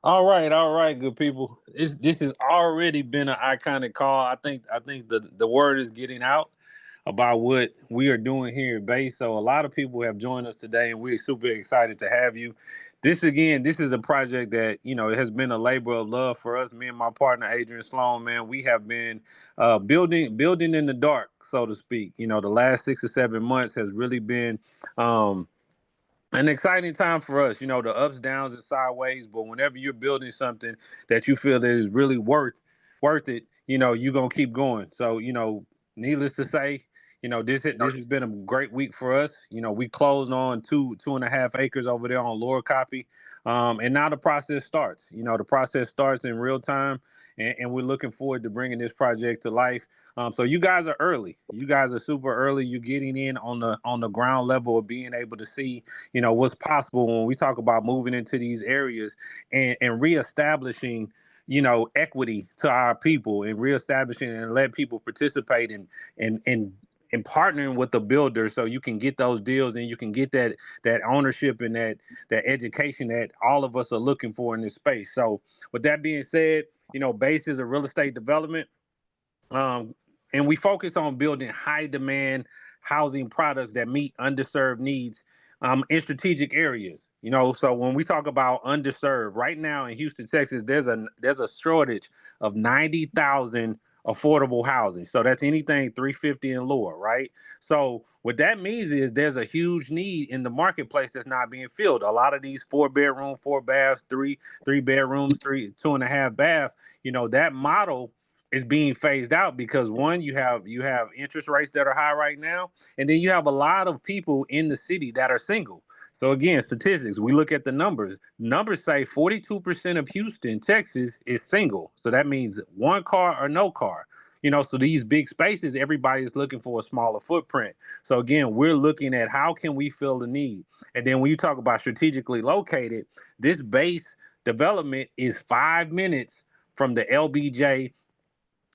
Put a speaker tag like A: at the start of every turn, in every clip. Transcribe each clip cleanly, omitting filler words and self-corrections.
A: All right, good people. This has already been an iconic call. I think the word is getting out about what we are doing here at Base. So a lot of people have joined us today, and we're super excited to have you. This is a project that it has been a labor of love for us. Me and my partner Adrian Sloan, man, we have been building in the dark, so to speak. The last 6 or 7 months has really been. Um, an exciting time for us, the ups, downs, and sideways. But whenever you're building something that you feel that is really worth it, you're gonna keep going. So, needless to say, this has been a great week for us. We closed on 2.5 acres over there on Lower Copy. And now the process starts. The process starts in real time, and we're looking forward to bringing this project to life. So you guys are early. You guys are super early. You're getting in on the ground level of being able to see what's possible when we talk about moving into these areas and reestablishing equity to our people and reestablishing and let people participate in partnering with the builder so you can get those deals and you can get that ownership and that education that all of us are looking for in this space. So with that being said, Base is a real estate development, um, and we focus on building high demand housing products that meet underserved needs in strategic areas. So when we talk about underserved, right now in Houston, Texas, there's a shortage of 90,000 affordable housing. So that's anything 350 and lower, right? So what that means is there's a huge need in the marketplace that's not being filled. A lot of these 4 bedroom, 4 baths, three bedrooms, 2.5 baths, that model is being phased out because one, you have interest rates that are high right now, and then you have a lot of people in the city that are single. So again, statistics, we look at the numbers. Numbers say 42% of Houston, Texas is single. So that means one car or no car. So these big spaces, everybody's looking for a smaller footprint. So again, we're looking at how can we fill the need. And then when you talk about strategically located, this base development is 5 minutes from the LBJ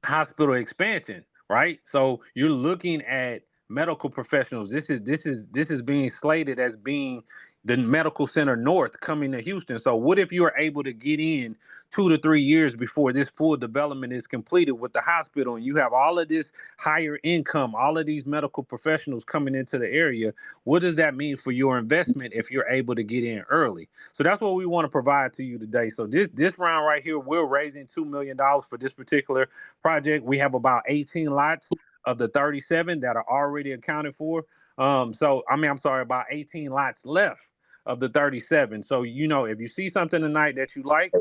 A: hospital expansion, right? So you're looking at medical professionals. This is being slated as being the medical center north coming to Houston. So what if you are able to get in 2 to 3 years before this full development is completed with the hospital, and you have all of this higher income, all of these medical professionals coming into the area? What does that mean for your investment if you're able to get in early? So that's what we want to provide to you today. So this round right here, we're raising $2 million for this particular project. We have about 18 lots of the 37 that are already accounted for. I'm sorry, about 18 lots left of the 37. So, if you see something tonight that you like,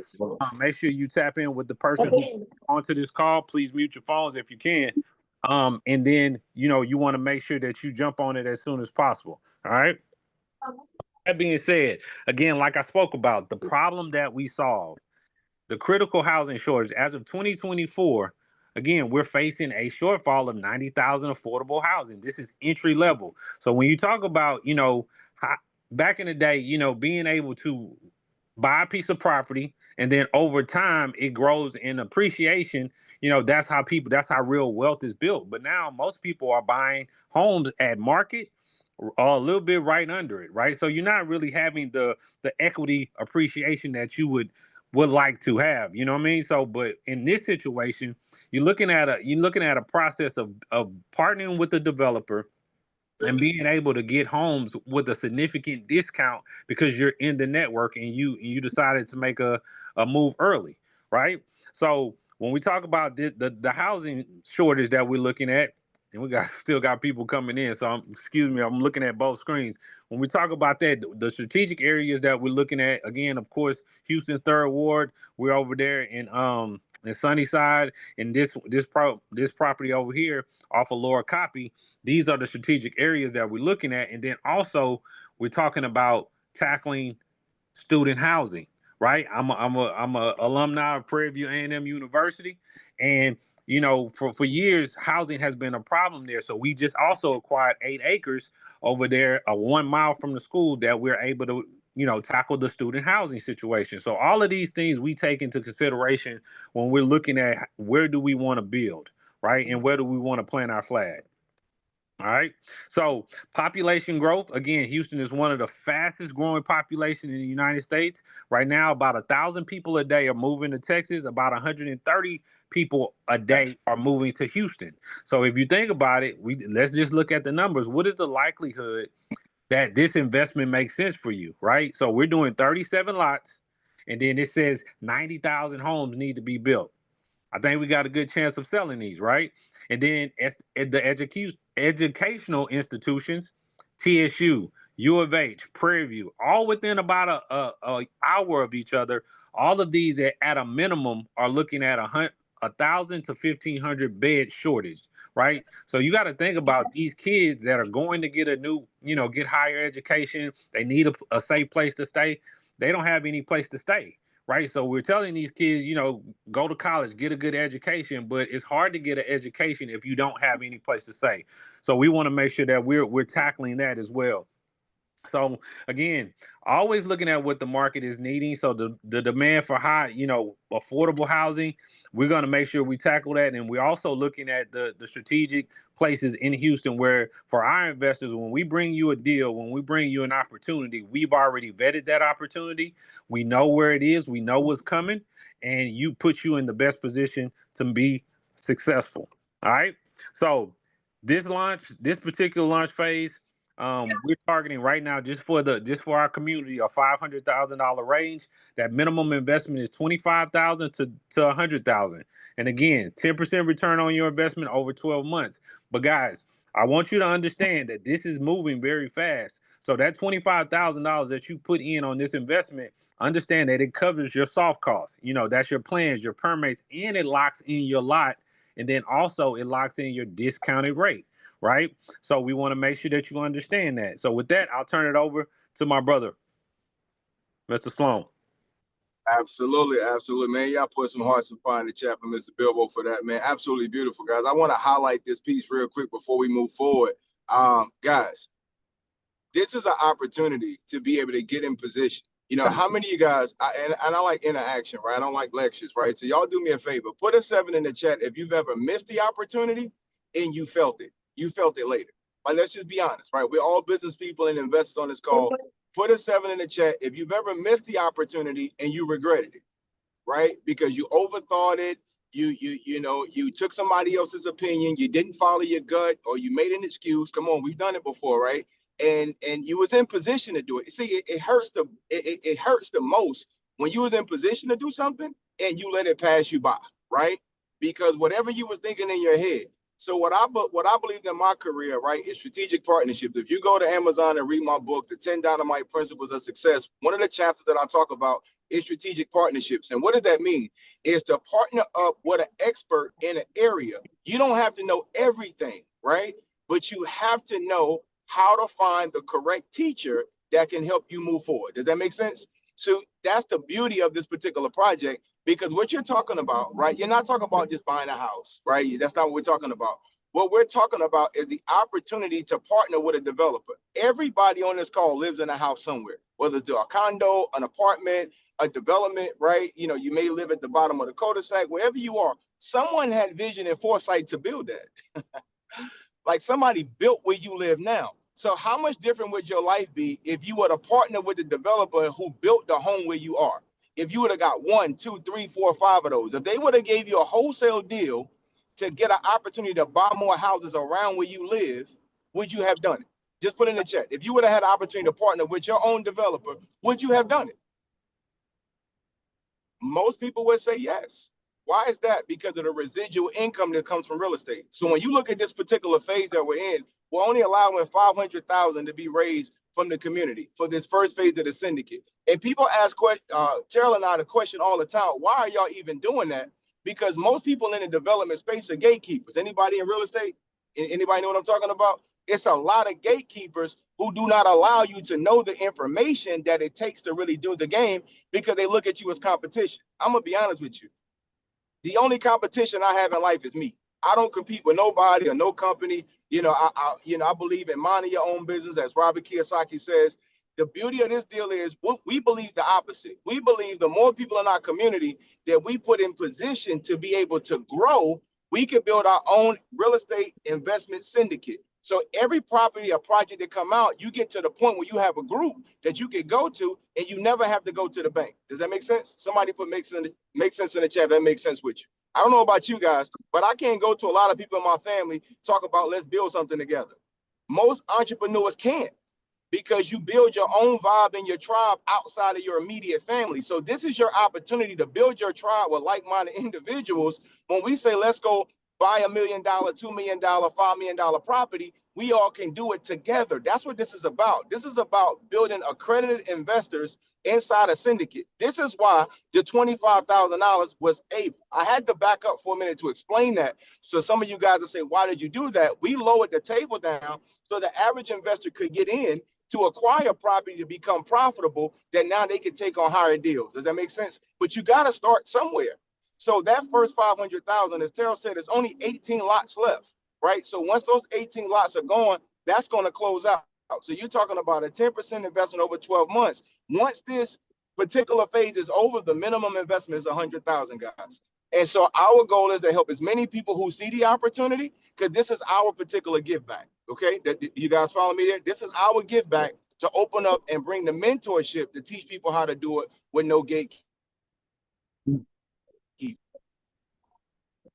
A: make sure you tap in with the person who's onto this call. Please mute your phones if you can. And then, you want to make sure that you jump on it as soon as possible. All right. That being said, again, like I spoke about, the problem that we solve, the critical housing shortage as of 2024, again, we're facing a shortfall of 90,000 affordable housing. This is entry level. So when you talk about, back in the day, being able to buy a piece of property and then over time it grows in appreciation, that's how real wealth is built. But now most people are buying homes at market or a little bit right under it, right? So you're not really having the equity appreciation that you would like to have. You know what I mean? So, but in this situation, you're looking at a process of partnering with the developer and being able to get homes with a significant discount because you're in the network and you decided to make a move early, right? So when we talk about the housing shortage that we're looking at, and we got still got people coming in, so excuse me, I'm looking at both screens. When we talk about that, the strategic areas that we're looking at, again, of course, Houston Third Ward, we're over there in Sunnyside, and this property over here off of Lower Copy. These are the strategic areas that we're looking at. And then also we're talking about tackling student housing, right? I'm a alumni of Prairie View A&M University. And for years, housing has been a problem there. So we just also acquired 8 acres over there, 1 mile from the school, that we're able to, tackle the student housing situation. So all of these things we take into consideration when we're looking at where do we want to build, right? And where do we want to plant our flag. All right. So population growth, again, Houston is one of the fastest growing population in the United States. Right now, about 1,000 people a day are moving to Texas. About 130 people a day are moving to Houston. So if you think about it, let's just look at the numbers. What is the likelihood that this investment makes sense for you, right? So we're doing 37 lots, and then it says 90,000 homes need to be built. I think we got a good chance of selling these, right? And then at the educational institutions, TSU, U of H, Prairie View, all within about a hour of each other. All of these at a minimum are looking at 1,000 to 1,500 bed shortage, right? So you got to think about these kids that are going to get a new, get higher education. They need a safe place to stay. They don't have any place to stay, right? So we're telling these kids, go to college, get a good education, but it's hard to get an education if you don't have any place to stay. So we want to make sure that we're tackling that as well. So again, always looking at what the market is needing. So the demand for high, affordable housing, we're going to make sure we tackle that. And we're also looking at the strategic places in Houston where for our investors, when we bring you a deal, when we bring you an opportunity, we've already vetted that opportunity. We know where it is. We know what's coming, and you put you in the best position to be successful. All right. So this particular launch phase, we're targeting right now just for our community a $500,000 range. That minimum investment is 25,000 to 100,000, and again, 10% return on your investment over 12 months. But guys, I want you to understand that this is moving very fast. So that $25,000 that you put in on this investment, understand that it covers your soft costs. That's your plans, your permits, and it locks in your lot, and then also it locks in your discounted rate, right? So we want to make sure that you understand that. So with that, I'll turn it over to my brother, Mr. Sloan.
B: Absolutely, absolutely, man. Y'all put some hearts and fire in the chat for Mr. Bilbo for that, man. Absolutely beautiful, guys. I want to highlight this piece real quick before we move forward. Guys, this is an opportunity to be able to get in position. How many of you guys, and I like interaction, right? I don't like lectures, right? So y'all do me a favor. Put a 7 in the chat if you've ever missed the opportunity and you felt it. You felt it later. Like, let's just be honest, right? We're all business people and investors on this call. Put a 7 in the chat if you've ever missed the opportunity and you regretted it, right? Because you overthought it. You took somebody else's opinion. You didn't follow your gut, or you made an excuse. Come on, we've done it before, right? And you was in position to do it. See, it hurts it hurts the most when you was in position to do something and you let it pass you by, right? Because whatever you was thinking in your head. So what I believe in my career, right, is strategic partnerships. If you go to Amazon and read my book, The 10 Dynamite Principles of Success, one of the chapters that I talk about is strategic partnerships. And what does that mean? Is to partner up with an expert in an area. You don't have to know everything, right? But you have to know how to find the correct teacher that can help you move forward. Does that make sense? So that's the beauty of this particular project, because what you're talking about, right? You're not talking about just buying a house, right? That's not what we're talking about. What we're talking about is the opportunity to partner with a developer. Everybody on this call lives in a house somewhere, whether it's a condo, an apartment, a development, right? You may live at the bottom of the cul-de-sac, wherever you are. Someone had vision and foresight to build that. Like, somebody built where you live now. So how much different would your life be if you were to partner with the developer who built the home where you are? If you would have got 1, 2, 3, 4, 5 of those, if they would have gave you a wholesale deal to get an opportunity to buy more houses around where you live, would you have done it? Just put in the chat. If you would have had an opportunity to partner with your own developer, would you have done it? Most people would say yes. Why is that? Because of the residual income that comes from real estate. So when you look at this particular phase that we're in, we're only allowing 500,000 to be raised from the community for this first phase of the syndicate. And people ask Cheryl and I the question all the time: why are y'all even doing that? Because most people in the development space are gatekeepers. Anybody in real estate? Anybody know what I'm talking about? It's a lot of gatekeepers who do not allow you to know the information that it takes to really do the game, because they look at you as competition. I'm gonna be honest with you. The only competition I have in life is me. I don't compete with nobody or no company. I believe in minding your own business, as Robert Kiyosaki says. The beauty of this deal is we believe the opposite. We believe the more people in our community that we put in position to be able to grow, we can build our own real estate investment syndicate. So every property or project that come out, you get to the point where you have a group that you can go to, and you never have to go to the bank. Does that make sense? Somebody put make sense in the chat. That makes sense with you. I don't know about you guys, but I can't go to a lot of people in my family talk about let's build something together. Most entrepreneurs can't, because you build your own vibe in your tribe outside of your immediate family. So this is your opportunity to build your tribe with like-minded individuals. When we say, let's go buy $1 million, $2 million, $5 million property, we all can do it together. That's what this is about. This is about building accredited investors inside a syndicate. This is why the $25,000 was able. I had to back up for a minute to explain that. So some of you guys will say, why did you do that? We lowered the table down so the average investor could get in to acquire property to become profitable, that now they can take on higher deals. Does that make sense? But you got to start somewhere. So that first 500,000, as Terrell said, there's only 18 lots left, right? So once those 18 lots are gone, that's going to close out. So you're talking about a 10% investment over 12 months. Once this particular phase is over, the minimum investment is 100,000, guys. And so our goal is to help as many people who see the opportunity, because this is our particular give back. Okay, that you guys follow me there? This is our give back to open up and bring the mentorship to teach people how to do it with no gatekeep.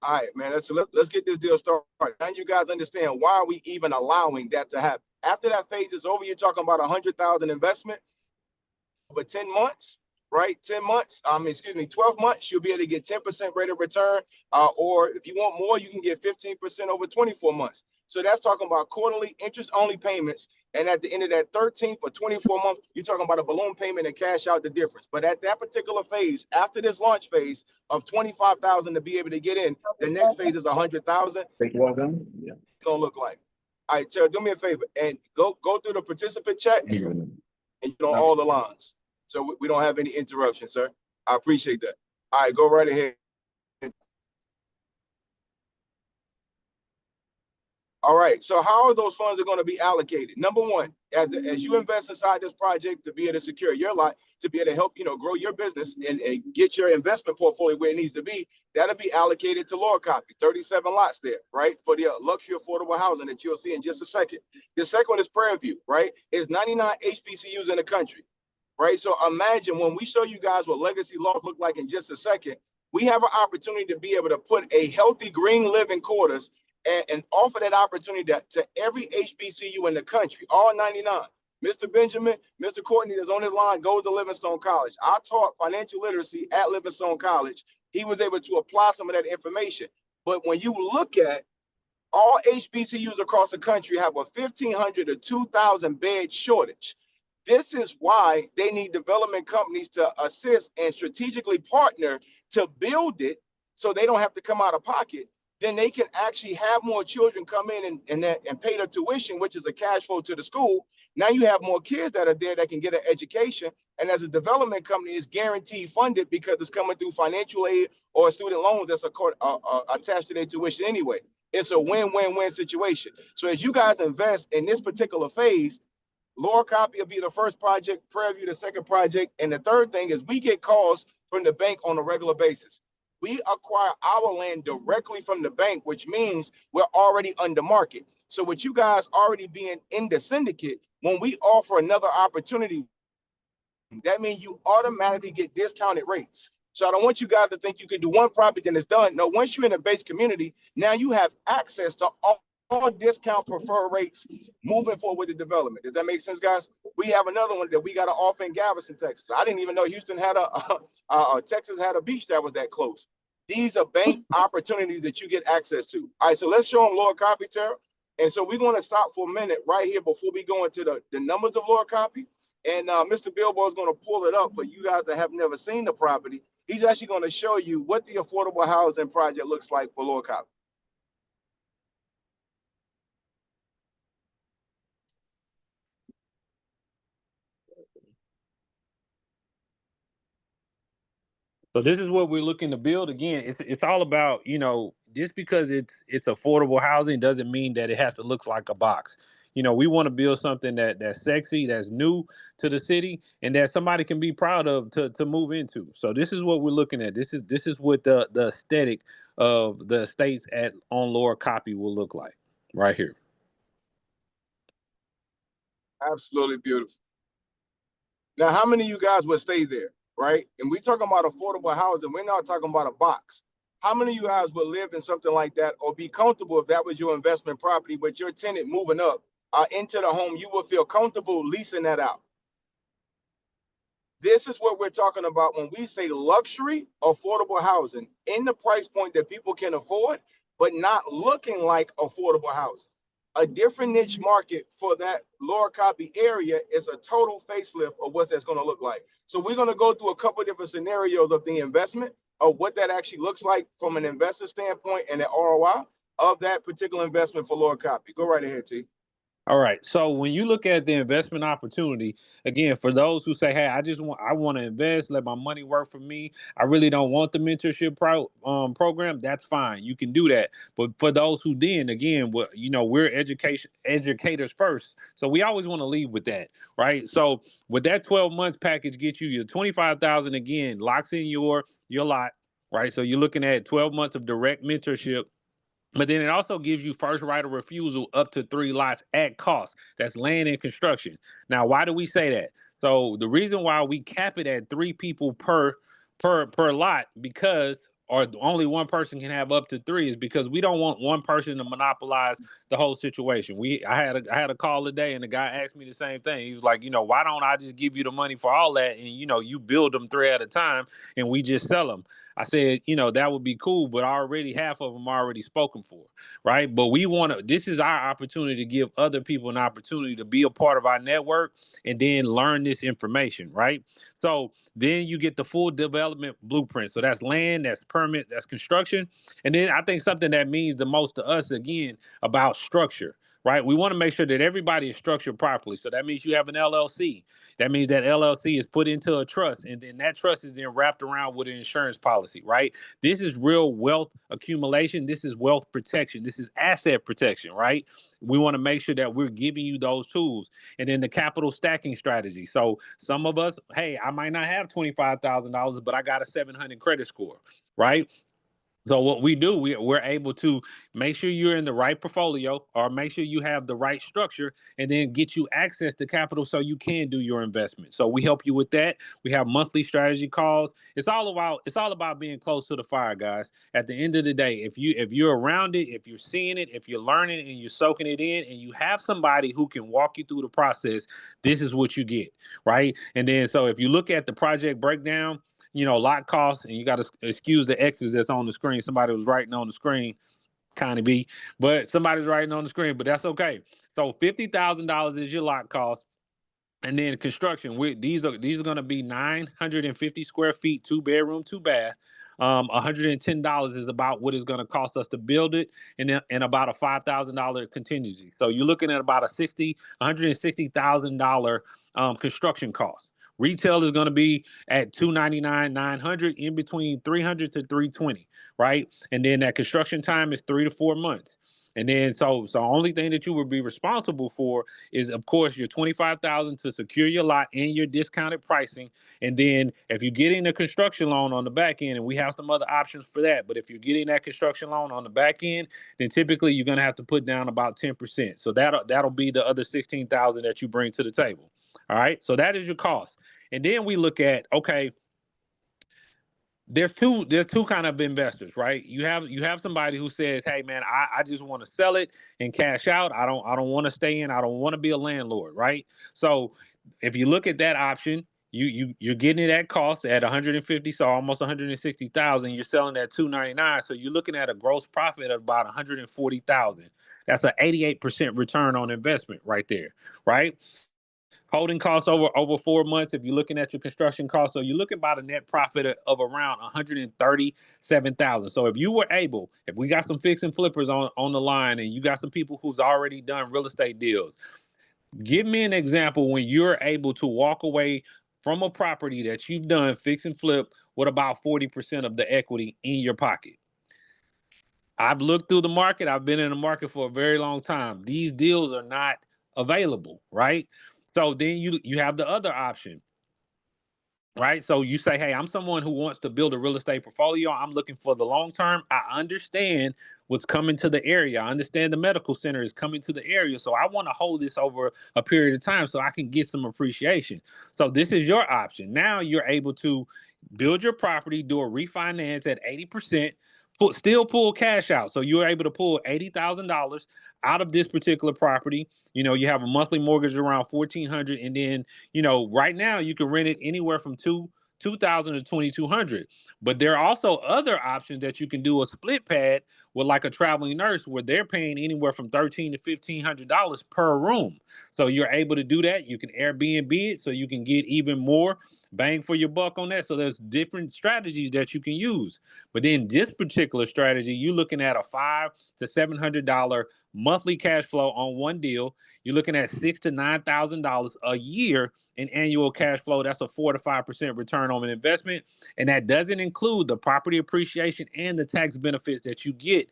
B: All right, man. Let's get this deal started. Now you guys understand why are we even allowing that to happen. After that phase is over, you're talking about 100,000 investment over 10 months, right? 10 months, 12 months, you'll be able to get 10% rate of return. Or if you want more, you can get 15% over 24 months. So that's talking about quarterly interest-only payments. And at the end of that 13th or 24 months, you're talking about a balloon payment and cash out the difference. But at that particular phase, after this launch phase of 25,000 to be able to get in, the next phase is 100,000.
A: Think you all done? Yeah.
B: It's gonna look like. All right, Terry, do me a favor and go through the participant chat and you know all the lines, so we don't have any interruptions, sir. I appreciate that. All right, go right ahead. All right, so how are those funds are going to be allocated? Number one, as you invest inside this project to be able to secure your lot, to be able to help grow your business and get your investment portfolio where it needs to be, that'll be allocated to Lower Copy, 37 lots there, right, for the luxury affordable housing that you'll see in just a second. The second one is Prairie View, right? It's 99 HBCUs in the country, right? So imagine when we show you guys what legacy loft look like in just a second, we have an opportunity to be able to put a healthy green living quarters and offer that opportunity to every HBCU in the country, all 99. Mr. Benjamin, Mr. Courtney is on his line, goes to Livingstone College. I taught financial literacy at Livingstone College. He was able to apply some of that information. But when you look at all HBCUs across the country have a 1,500 to 2,000 bed shortage. This is why they need development companies to assist and strategically partner to build it so they don't have to come out of pocket. Then they can actually have more children come in and pay their tuition, which is a cash flow to the school. Now you have more kids that are there that can get an education. And as a development company, it's guaranteed funded because it's coming through financial aid or student loans that's attached to their tuition anyway. It's a win-win-win situation. So as you guys invest in this particular phase, Lower Copy will be the first project, Prairie View the second project. And the third thing is we get calls from the bank on a regular basis. We acquire our land directly from the bank, which means we're already under market. So with you guys already being in the syndicate, when we offer another opportunity, that means you automatically get discounted rates. So I don't want you guys to think you can do one property and it's done. No, once you're in a base community, now you have access to all discount preferred rates moving forward with the development. Does that make sense, guys? We have another one that we got to offer in Galveston, Texas. I didn't even know Houston had Texas had a beach that was that close. These are bank opportunities that you get access to. All right, so let's show them Lower Copy, Tara. And so we're going to stop for a minute right here before we go into the numbers of Lower Copy. And Mr. Billboard is going to pull it up for you guys that have never seen the property. He's actually going to show you what the affordable housing project looks like for Lower Copy.
A: So this is what we're looking to build. Again, it's all about, just because it's affordable housing doesn't mean that it has to look like a box. We want to build something that's sexy, that's new to the city, and that somebody can be proud of to move into. So this is what we're looking at. This is what the aesthetic of the estates on Lower Copy will look like right here.
B: Absolutely beautiful. Now, how many of you guys would stay there, right? And we talking about affordable housing. We're not talking about a box. How many of you guys would live in something like that or be comfortable if that was your investment property, with your tenant moving up into the home? You would feel comfortable leasing that out. This is what we're talking about when we say luxury affordable housing, in the price point that people can afford, but not looking like affordable housing. A different niche market for that lower copy area is a total facelift of what that's going to look like. So we're going to go through a couple of different scenarios of the investment, of what that actually looks like from an investor standpoint and the ROI of that particular investment for lower copy. Go right ahead, T.
A: All right. So when you look at the investment opportunity, again, for those who say, "Hey, I want to invest, let my money work for me. I really don't want the mentorship program." That's fine. You can do that. But for those who didn't, again, we're educators first, so we always want to lead with that, right? So with that 12 months package, get you your 25,000 again, locks in your lot, right? So you're looking at 12 months of direct mentorship. But then it also gives you first right of refusal up to 3 lots at cost. That's land and construction. Now, why do we say that? So the reason why we cap it at 3 people per lot, because or only one person can have up to 3, is because we don't want one person to monopolize the whole situation. I had a call today, and the guy asked me the same thing. He was like, why don't I just give you the money for all that, and you build them 3 at a time, and we just sell them. I said, that would be cool, but already half of them are already spoken for, right? But this is our opportunity to give other people an opportunity to be a part of our network and then learn this information, right? So then you get the full development blueprint. So that's land, that's permit, that's construction. And then I think something that means the most to us, again, about structure, right? We want to make sure that everybody is structured properly. So that means you have an LLC. That means that LLC is put into a trust, and then that trust is then wrapped around with an insurance policy, right? This is real wealth accumulation. This is wealth protection. This is asset protection, right? We want to make sure that we're giving you those tools. And then the capital stacking strategy. So some of us, hey, I might not have $25,000, but I got a 700 credit score, right? So what we do, we're able to make sure you're in the right portfolio, or make sure you have the right structure, and then get you access to capital so you can do your investment. So we help you with that. We have monthly strategy calls. It's all about being close to the fire, guys. At the end of the day, if you're around it, if you're seeing it, if you're learning and you're soaking it in, and you have somebody who can walk you through the process, this is what you get, right? And then so if you look at the project breakdown, lot costs, and you got to excuse the X's that's on the screen. Somebody was writing on the screen, kind of be, but somebody's writing on the screen, but that's okay. So $50,000 is your lot cost. And then construction, these are going to be 950 square feet, 2 bedroom, 2 bath. $110 is about what it's going to cost us to build it, and about a $5,000 contingency. So you're looking at about $160,000 construction cost. Retail is going to be at $299, $900, in between $300 to $320, right? And then that construction time is 3 to 4 months. And then so only thing that you would be responsible for is, of course, your $25,000 to secure your lot and your discounted pricing. And then if you're getting a construction loan on the back end, and we have some other options for that, but if you're getting that construction loan on the back end, then typically you're going to have to put down about 10%. So that'll be the other $16,000 that you bring to the table. All right. So that is your cost. And then we look at, okay, there's two kind of investors, right? You have somebody who says, hey man, I just want to sell it and cash out. I don't want to stay in. I don't want to be a landlord, right? So if you look at that option, you're getting it at cost at 150, so almost 160,000. You're selling at 299, so you're looking at a gross profit of about 140,000. That's an 88% return on investment right there, right? Holding costs over 4 months, if you're looking at your construction costs, so you're looking about a net profit of around 137,000. So if we got some fix and flippers on the line, and you got some people who's already done real estate deals, give me an example when you're able to walk away from a property that you've done fix and flip with about 40% of the equity in your pocket. I've looked through the market. I've been in the market for a very long time. These deals are not available, right? So then you have the other option. right? So you say, hey, I'm someone who wants to build a real estate portfolio. I'm looking for the long term. I understand what's coming to the area. I understand the medical center is coming to the area. So I want to hold this over a period of time so I can get some appreciation. So this is your option. Now you're able to build your property, do a refinance at 80%. Still pull cash out. So you're able to pull $80,000 out of this particular property. You have a monthly mortgage around 1,400, and then right now you can rent it anywhere from 2,000 to 2,200. But there are also other options that you can do a split pad with, like a traveling nurse, where they're paying anywhere from $1,300 to $1,500 per room. So you're able to do that. You can Airbnb it, so you can get even more bang for your buck on that. So there's different strategies that you can use. But then this particular strategy, you're looking at a $500 to $700 monthly cash flow on one deal. You're looking at $6,000 to $9,000 a year in annual cash flow. That's a 4 to 5% return on an investment, and that doesn't include the property appreciation and the tax benefits that you get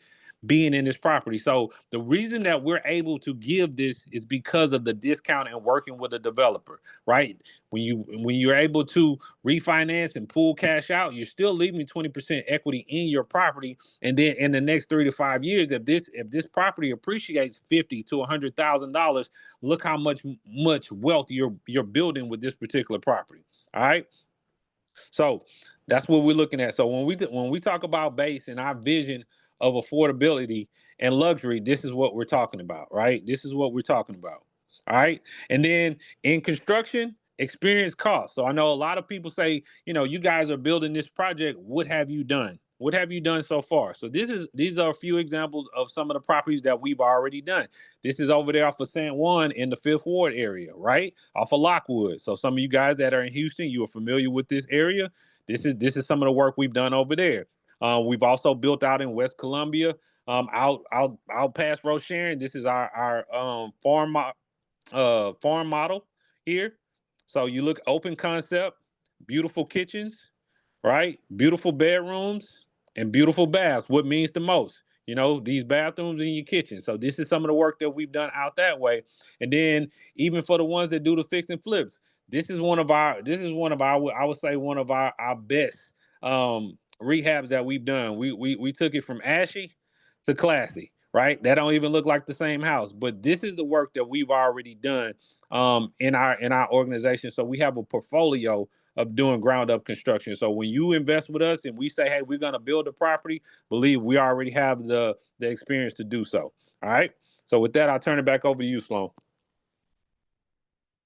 A: being in this property. So the reason that we're able to give this is because of the discount and working with a developer, right? When you're able to refinance and pull cash out, you're still leaving 20% equity in your property. And then in the next 3 to 5 years, if this property appreciates $50,000 to $100,000, look how much wealth you're building with this particular property. All right. So that's what we're looking at. So when we talk about base and our vision of affordability and luxury, this is what we're talking about, right? This is what we're talking about. All right. And then in construction, experience cost. So I know a lot of people say, you guys are building this project. What have you done? What have you done so far? So these are a few examples of some of the properties that we've already done. This is over there off of San Juan in the Fifth Ward area, right? Off of Lockwood. So some of you guys that are in Houston, you are familiar with this area. This is some of the work we've done over there. We've also built out in West Columbia, out past Rose Sharon. This is our farm model here. So you look, open concept, beautiful kitchens, right? Beautiful bedrooms and beautiful baths. What means the most? These bathrooms in your kitchen. So this is some of the work that we've done out that way. And then even for the ones that do the fix and flips, I would say one of our best rehabs that we've done. We took it from ashy to classy, right? That don't even look like the same house, but this is the work that we've already done in our organization. So we have a portfolio of doing ground up construction. So when you invest with us and we say, hey, we're going to build a property, believe we already have the experience to do so. All right. So with that, I'll turn it back over to you, Sloan.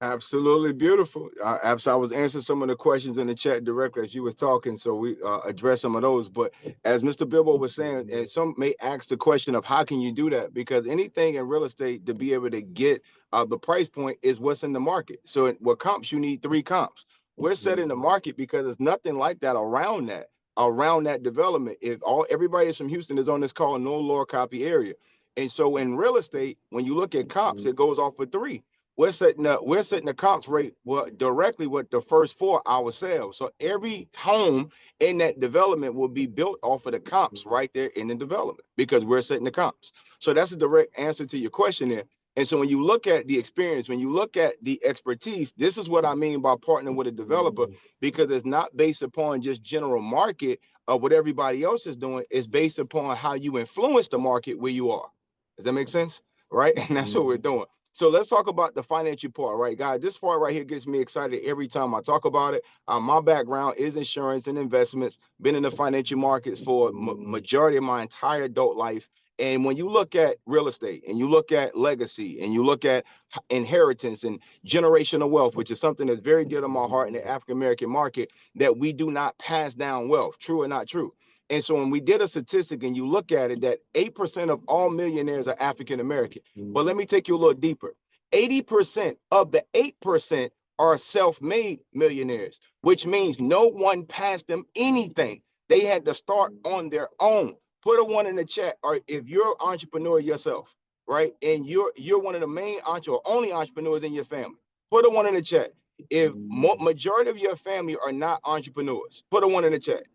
B: Absolutely beautiful. I was answering some of the questions in the chat directly as you were talking, so we address some of those. But as Mr. Bilbo was saying, and some may ask the question of how can you do that? Because anything in real estate to be able to get the price point is what's in the market. So with comps, you need 3 comps. We're setting the market because there's nothing like that around that development. If everybody from Houston is on this call, no lower copy area. And so in real estate, when you look at comps, it goes off with 3. We're setting the comps rate directly with the first 4 our sales. So every home in that development will be built off of the comps right there in the development because we're setting the comps. So that's a direct answer to your question there. And so when you look at the experience, when you look at the expertise, this is what I mean by partnering with a developer, because it's not based upon just general market of what everybody else is doing. It's based upon how you influence the market where you are. Does that make sense? Right? And that's what we're doing. So let's talk about the financial part, right, guys? This part right here gets me excited every time I talk about it. My background is insurance and investments. Been in the financial markets for majority of my entire adult life. And when you look at real estate and you look at legacy and you look at inheritance and generational wealth, which is something that's very dear to my heart in the African-American market, that we do not pass down wealth, true or not true. And so when we did a statistic and you look at it, that 8% of all millionaires are African-American. But let me take you a little deeper. 80% of the 8% are self-made millionaires, which means no one passed them anything. They had to start on their own. Put a 1 in the chat, or if you're an entrepreneur yourself, right? And you're one of the main only entrepreneurs in your family. Put a 1 in the chat. If majority of your family are not entrepreneurs, put a 1 in the chat.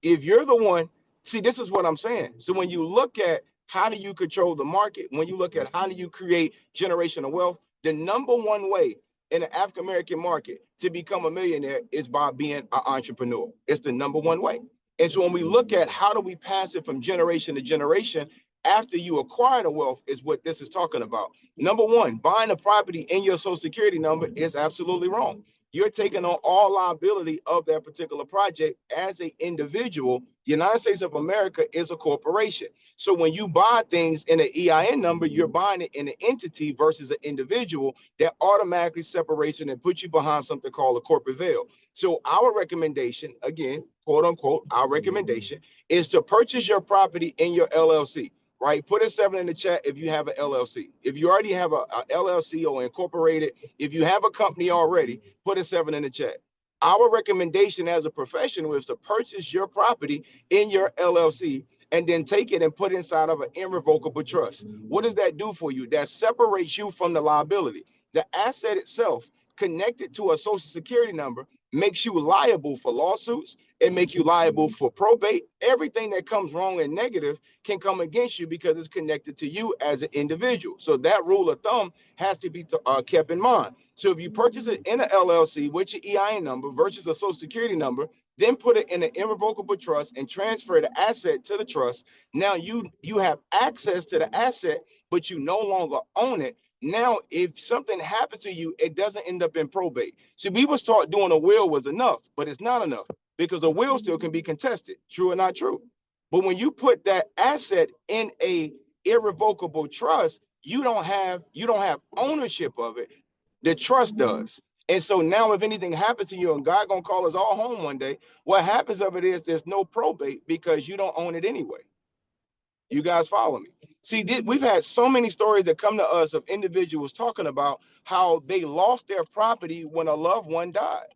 B: If you're the one, see, this is what I'm saying. So when you look at how do you control the market, when you look at how do you create generational wealth, the number one way in the African American market to become a millionaire is by being an entrepreneur. It's the number one way. And so when we look at how do we pass it from generation to generation after you acquire the wealth is what this is talking about. Number one, buying a property in your social security number is absolutely wrong. You're taking on all liability of that particular project as an individual. The United States of America is a corporation. So when you buy things in an EIN number, you're buying it in an entity versus an individual. That automatically separates it and puts you behind something called a corporate veil. So our recommendation, again, quote unquote, our recommendation is to purchase your property in your LLC. Right? Put a 7 in the chat if you have an LLC. If you already have a LLC or incorporated, if you have a company already, put a 7 in the chat. Our recommendation as a professional is to purchase your property in your LLC and then take it and put inside of an irrevocable trust. What does that do for you? That separates you from the liability. The asset itself, connected to a social security number, makes you liable for lawsuits. It makes you liable for probate. Everything that comes wrong and negative can come against you because it's connected to you as an individual. So that rule of thumb has to be kept in mind. So if you purchase it in an LLC with your EIN number versus a social security number, then put it in an irrevocable trust and transfer the asset to the trust. Now you have access to the asset, but you no longer own it. Now, if something happens to you, it doesn't end up in probate. See, we was taught doing a will was enough, but it's not enough because the will still can be contested, true or not true. But when you put that asset in a irrevocable trust, you don't have ownership of it. The trust does. And so now if anything happens to you and God gonna call us all home one day, what happens of it is there's no probate because you don't own it anyway. You guys follow me? See, we've had so many stories that come to us of individuals talking about how they lost their property when a loved one died.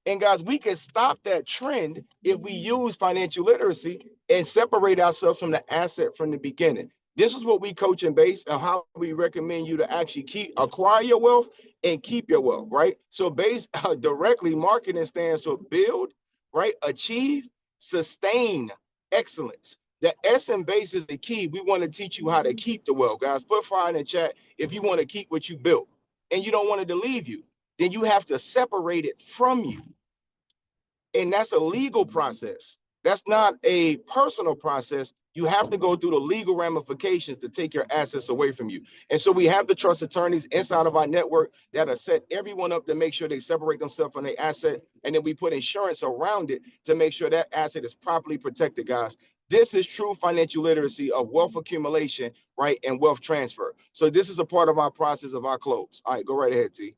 B: And guys, we can stop that trend if we use financial literacy and separate ourselves from the asset from the beginning. This is what we coach and base on how we recommend you to actually acquire your wealth and keep your wealth, right? So base directly marketing stands for build, right? Achieve, sustain excellence. The S and base is the key. We want to teach you how to keep the wealth, guys. Put fire in the chat if you want to keep what you built and you don't want it to leave you. Then you have to separate it from you. And that's a legal process. That's not a personal process. You have to go through the legal ramifications to take your assets away from you. And so we have the trust attorneys inside of our network that are set everyone up to make sure they separate themselves from their asset. And then we put insurance around it to make sure that asset is properly protected, guys. This is true financial literacy of wealth accumulation, right, and wealth transfer. So this is a part of our process of our close. All right, go right ahead, T.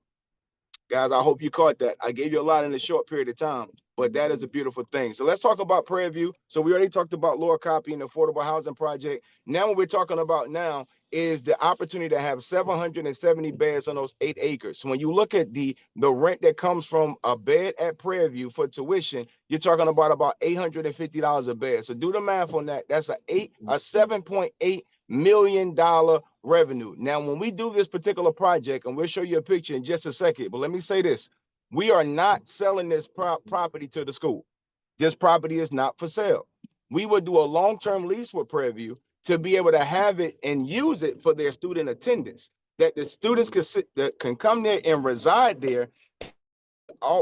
B: Guys, I hope you caught that. I gave you a lot in a short period of time, but that is a beautiful thing. So let's talk about Prairie View. So we already talked about Lower Copy and the affordable housing project. Now what we're talking about now is the opportunity to have 770 beds on those 8 acres. So when you look at the rent that comes from a bed at Prairie View for tuition, you're talking about $850 a bed. So do the math on that. That's a $7.8 million revenue. Now, when we do this particular project, and we'll show you a picture in just a second, but let me say this. We are not selling this property to the school. This property is not for sale. We would do a long-term lease with Prairie View to be able to have it and use it for their student attendance, that the students can come there and reside there.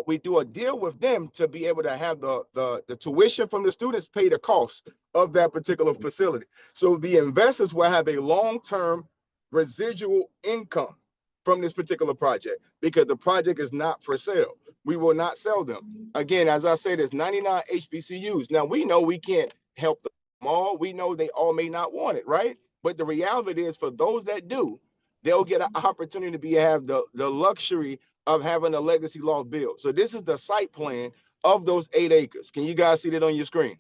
B: We do a deal with them to be able to have the tuition from the students pay the cost of that particular facility. So the investors will have a long-term residual income from this particular project because the project is not for sale. We will not sell them. Again, as I said, there's 99 HBCUs. Now, we know we can't help them all. We know they all may not want it, right? But the reality is for those that do, they'll get an opportunity to have the luxury of having a legacy law built. So this is the site plan of those 8 acres. Can you guys see that on your screen?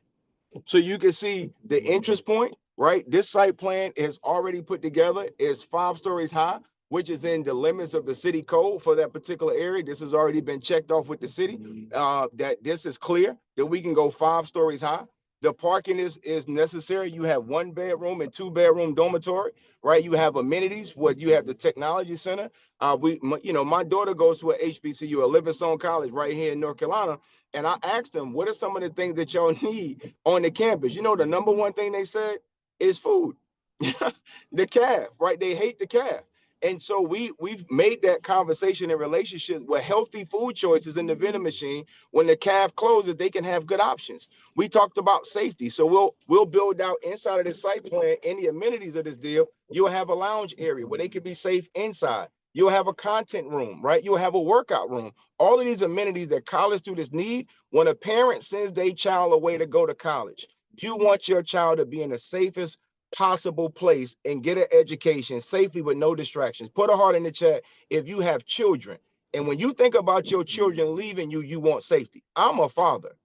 B: So you can see the interest point, right? This site plan is already put together. It's 5 stories high, which is in the limits of the city code for that particular area. This has already been checked off with the city, that this is clear, that we can go 5 stories high. The parking is necessary. You have 1 bedroom and 2 bedroom dormitory, right? You have amenities. You have the technology center. My daughter goes to a HBCU, a Livingstone College right here in North Carolina. And I asked them, what are some of the things that y'all need on the campus? You know, the number one thing they said is food. The calf, right? They hate the calf. And so we've made that conversation and relationship where healthy food choices in the vending machine. When the calf closes, they can have good options. We talked about safety, so we'll build out inside of the site plan any amenities of this deal. You'll have a lounge area where they can be safe inside. You'll have a content room, right? You'll have a workout room. All of these amenities that college students need. When a parent sends their child away to go to college, you want your child to be in the safest possible place and get an education safely with no distractions. Put a heart in the chat if you have children. And when you think about your children leaving you, you want safety. I'm a father.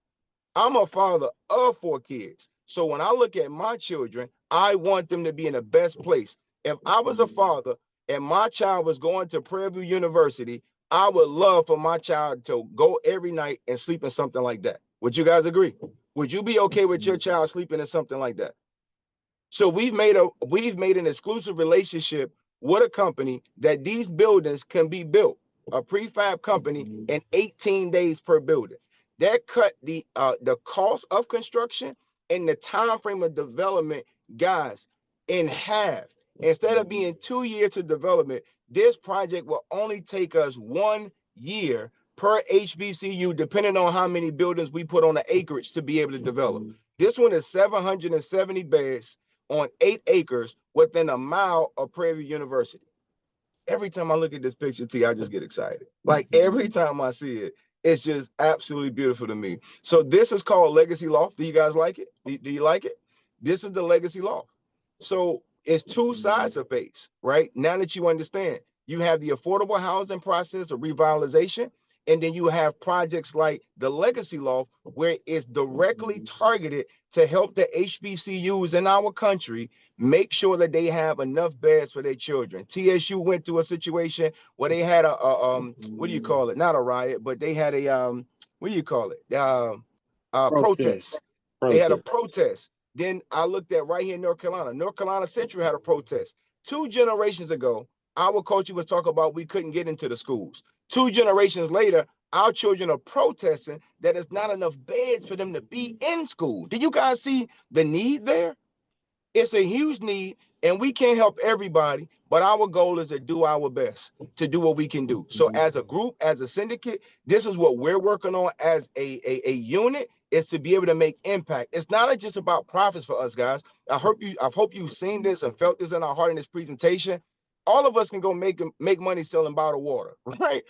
B: I'm a father of 4 kids. So when I look at my children, I want them to be in the best place. If I was a father and my child was going to Prairie View University, I would love for my child to go every night and sleep in something like that. Would you guys agree? Would you be okay with your child sleeping in something like that? So we've made an exclusive relationship with a company that these buildings can be built, a prefab company, in 18 days per building. That cut the cost of construction and the time frame of development, guys, in half. Instead of being 2 years to development, this project will only take us 1 year per HBCU, depending on how many buildings we put on the acreage to be able to develop. This one is 770 beds on 8 acres within a mile of Prairie View University. Every time I look at this picture, T, I just get excited. Like every time I see it, it's just absolutely beautiful to me. So this is called Legacy Loft. Do you guys like it? Do you like it? This is the Legacy Loft. So it's 2 sides of base, right? Now that you understand, you have the affordable housing process of revitalization, and then you have projects like the Legacy Loft, where it's directly targeted to help the HBCUs in our country make sure that they have enough beds for their children. TSU went through a situation where they had a what do you call it? Not a riot, but they had a what do you call it? Protest. They had a protest. Then I looked at right here in North Carolina. North Carolina Central had a protest. 2 generations ago, our culture was talking about we couldn't get into the schools. 2 generations later, our children are protesting that it's not enough beds for them to be in school. Do you guys see the need there? It's a huge need, and we can't help everybody, but our goal is to do our best to do what we can do. So as a group, as a syndicate, this is what we're working on as a unit, is to be able to make impact. It's not just about profits for us, guys. I hope you've seen this and felt this in our heart in this presentation. All of us can go make money selling bottled water, right?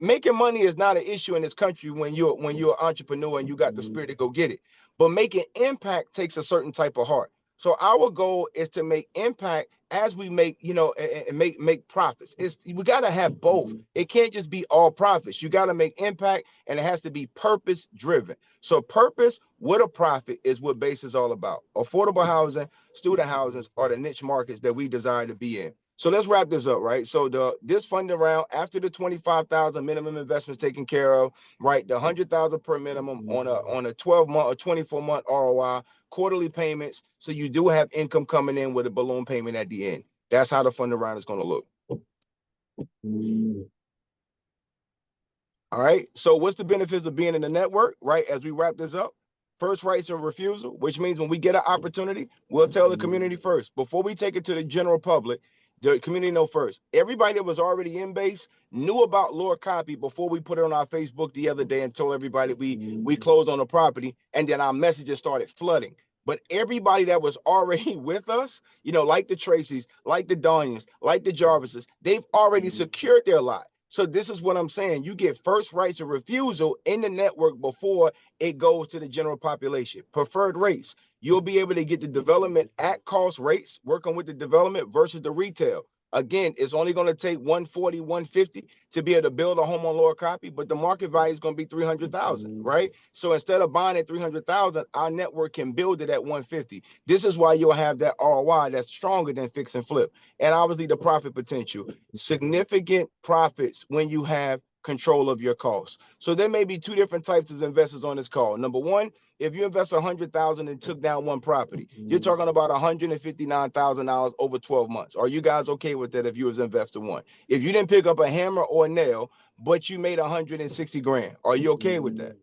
B: Making money is not an issue in this country when you're an entrepreneur and you got the spirit to go get it. But making impact takes a certain type of heart. So our goal is to make impact as we make, and make profits. We got to have both. It can't just be all profits. You got to make impact, and it has to be purpose driven. So purpose with a profit is what BASE is all about. Affordable housing, student housing are the niche markets that we desire to be in. So let's wrap this up, right? So this funding round, after the 25,000 minimum investments taken care of, right? The 100,000 per minimum on a 12-month or 24-month ROI, quarterly payments, so you do have income coming in with a balloon payment at the end. That's how the funding round is going to look. All right. So what's the benefits of being in the network, right? As we wrap this up, first rights of refusal, which means when we get an opportunity, we'll tell the community first. Before we take it to the general public, the community know first. Everybody that was already in base knew about Lord Copy before we put it on our Facebook the other day and told everybody we closed on the property, and then our messages started flooding. But everybody that was already with us, like the Tracys, like the Donians, like the Jarvises, they've already secured their lot. So this is what I'm saying. You get first rights of refusal in the network before it goes to the general population. Preferred rates. You'll be able to get the development at cost rates, working with the development versus the retail. Again, it's only going to take 140, 150 to be able to build a home on Lower Copy, but the market value is going to be 300,000, right? So instead of buying at 300,000, our network can build it at 150. This is why you'll have that ROI that's stronger than fix and flip. And obviously the profit potential, significant profits when you have control of your costs. So there may be 2 different types of investors on this call. Number one, if you invest 100,000 and took down one property, you're talking about $159,000 over 12 months. Are you guys okay with that if you was investor one? If you didn't pick up a hammer or a nail, but you made 160 grand, are you okay with that?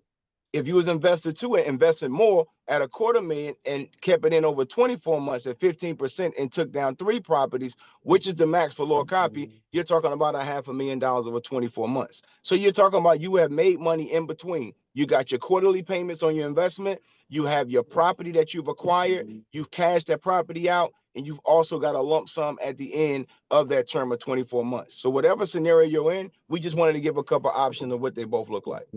B: If you was investor two and invested more at $250,000 and kept it in over 24 months at 15% and took down 3 properties, which is the max for lower copy, you're talking about $500,000 over 24 months. So you're talking about you have made money in between. You got your quarterly payments on your investment. You have your property that you've acquired. You've cashed that property out, and you've also got a lump sum at the end of that term of 24 months. So whatever scenario you're in, we just wanted to give a couple options of what they both look like.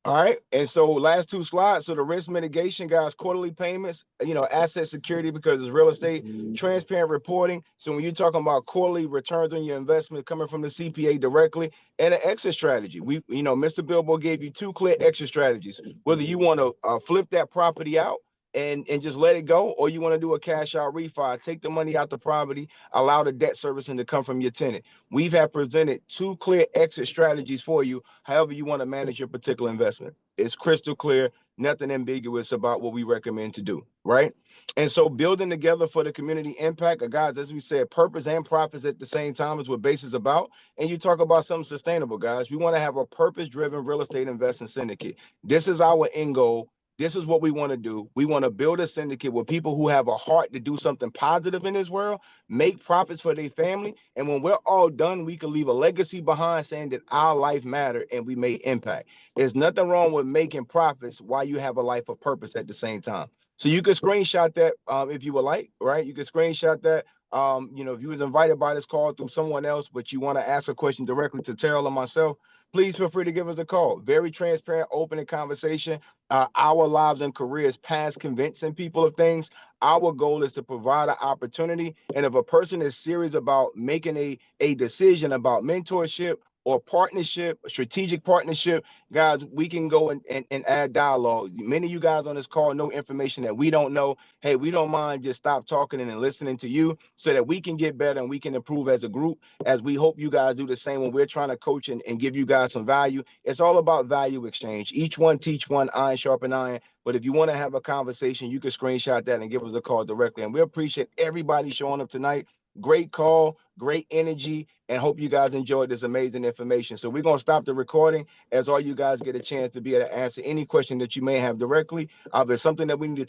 B: All right. And so last 2 slides. So the risk mitigation, guys, quarterly payments, asset security because it's real estate, transparent reporting. So when you're talking about quarterly returns on your investment coming from the CPA directly, and an exit strategy. Mr. Bilbo gave you 2 clear exit strategies, whether you want to flip that property out and just let it go, or you want to do a cash out refi, take the money out the property, allow the debt servicing to come from your tenant. We've presented 2 clear exit strategies for you, however you want to manage your particular investment. It's crystal clear, nothing ambiguous about what we recommend to do, right? And so building together for the community impact, guys, as we said, purpose and profits at the same time is what BASE is about. And you talk about something sustainable, guys. We want to have a purpose-driven real estate investing syndicate. This is our end goal. This is what we want to do. We want to build a syndicate with people who have a heart to do something positive in this world, make profits for their family. And when we're all done, we can leave a legacy behind saying that our life mattered and we made impact. There's nothing wrong with making profits while you have a life of purpose at the same time. So you can screenshot that if you would like, right? You can screenshot that. If you was invited by this call through someone else, but you want to ask a question directly to Terrell or myself, please feel free to give us a call. Very transparent, open and conversation. Our lives and careers past convincing people of things. Our goal is to provide an opportunity. And if a person is serious about making a decision about mentorship or partnership, strategic partnership, guys, we can go and add dialogue. Many of you guys on this call know information that we don't know. Hey, we don't mind just stop talking and listening to you so that we can get better and we can improve as a group, as we hope you guys do the same when we're trying to coach and give you guys some value. It's all about value exchange. Each one teach one, iron sharpen iron. But if you want to have a conversation, you can screenshot that and give us a call directly. And we appreciate everybody showing up tonight. Great call, great energy, and hope you guys enjoyed this amazing information. So we're going to stop the recording as all you guys get a chance to be able to answer any question that you may have directly. If it's something that we need to